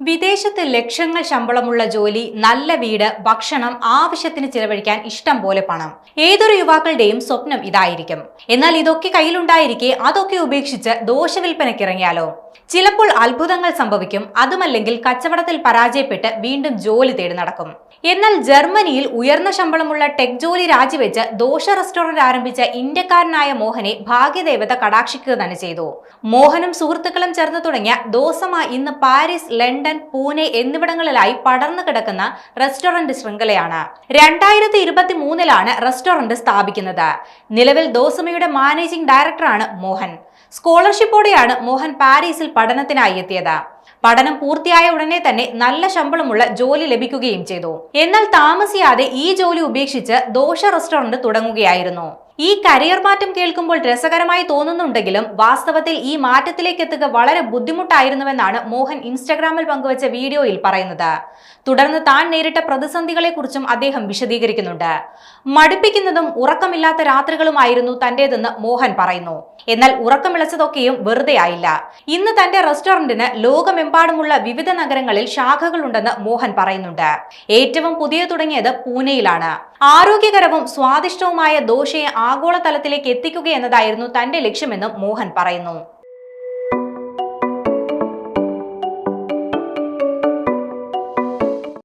വിദേശത്ത് ലക്ഷങ്ങൾ ശമ്പളമുള്ള ജോലി, നല്ല വീട്, ഭക്ഷണം, ആവശ്യത്തിന് ചിലവഴിക്കാൻ ഇഷ്ടം പോലെ പണം. ഏതൊരു യുവാക്കളുടെയും സ്വപ്നം ഇതായിരിക്കും. എന്നാൽ ഇതൊക്കെ കയ്യിലുണ്ടായിരിക്കെ അതൊക്കെ ഉപേക്ഷിച്ച് ദോശവിൽപ്പനയ്ക്കിറങ്ങിയാലോ? ചിലപ്പോൾ അത്ഭുതങ്ങൾ സംഭവിക്കും. അതുമല്ലെങ്കിൽ കച്ചവടത്തിൽ പരാജയപ്പെട്ട് വീണ്ടും ജോലി തേടി നടക്കും. എന്നാൽ ജർമ്മനിയിൽ ഉയർന്ന ശമ്പളമുള്ള ടെക് ജോലി രാജിവെച്ച് ദോശ റെസ്റ്റോറന്റ് ആരംഭിച്ച ഇന്ത്യക്കാരനായ മോഹനെ ഭാഗ്യദേവത കടാക്ഷിക്കുക തന്നെ ചെയ്തു. മോഹനും സുഹൃത്തുക്കളും ചേർന്ന് തുടങ്ങിയ ദോസമ ഇന്ന് പാരീസ്, ലണ്ടൻ, പൂനെ എന്നിവിടങ്ങളിലായി പടർന്നു കിടക്കുന്ന റെസ്റ്റോറന്റ് ശൃംഖലയാണ്. 2023 റെസ്റ്റോറന്റ് സ്ഥാപിക്കുന്നത്. നിലവിൽ ദോസമയുടെ മാനേജിംഗ് ഡയറക്ടറാണ് മോഹൻ. സ്കോളർഷിപ്പോടെയാണ് മോഹൻ പാരീസിൽ പഠനത്തിനായി എത്തിയത്. പഠനം പൂർത്തിയായ ഉടനെ തന്നെ നല്ല ശമ്പളമുള്ള ജോലി ലഭിക്കുകയും ചെയ്തു. എന്നാൽ താമസിയാതെ ഈ ജോലി ഉപേക്ഷിച്ച് ദോശ റെസ്റ്റോറന്റ് തുടങ്ങുകയായിരുന്നു. ഈ കരിയർ മാറ്റം കേൾക്കുമ്പോൾ രസകരമായി തോന്നുന്നുണ്ടെങ്കിലും വാസ്തവത്തിൽ ഈ മാറ്റത്തിലേക്ക് എത്തുക വളരെ ബുദ്ധിമുട്ടായിരുന്നുവെന്നാണ് മോഹൻ ഇൻസ്റ്റഗ്രാമിൽ പങ്കുവച്ച വീഡിയോയിൽ പറയുന്നത്. തുടർന്ന് താൻ നേരിട്ട പ്രതിസന്ധികളെ കുറിച്ചും അദ്ദേഹം വിശദീകരിക്കുന്നുണ്ട്. മടുപ്പിക്കുന്നതും ഉറക്കമില്ലാത്ത രാത്രികളുമായിരുന്നു തന്റേതെന്ന് മോഹൻ പറയുന്നു. എന്നാൽ ഉറക്കമിളച്ചതൊക്കെയും വെറുതെ ആയില്ല. ഇന്ന് തന്റെ റെസ്റ്റോറന്റിന് ലോകമെമ്പാടുമുള്ള വിവിധ നഗരങ്ങളിൽ ശാഖകളുണ്ടെന്ന് മോഹൻ പറയുന്നുണ്ട്. ഏറ്റവും പുതിയ തുടങ്ങിയത് പൂനെയിലാണ്. ആരോഗ്യകരവും സ്വാദിഷ്ടവുമായ ദോശയെ ആഗോളതലത്തിലേക്ക് എത്തിക്കുക എന്നതായിരുന്നു തന്റെ ലക്ഷ്യമെന്നും മോഹൻ പറയുന്നു.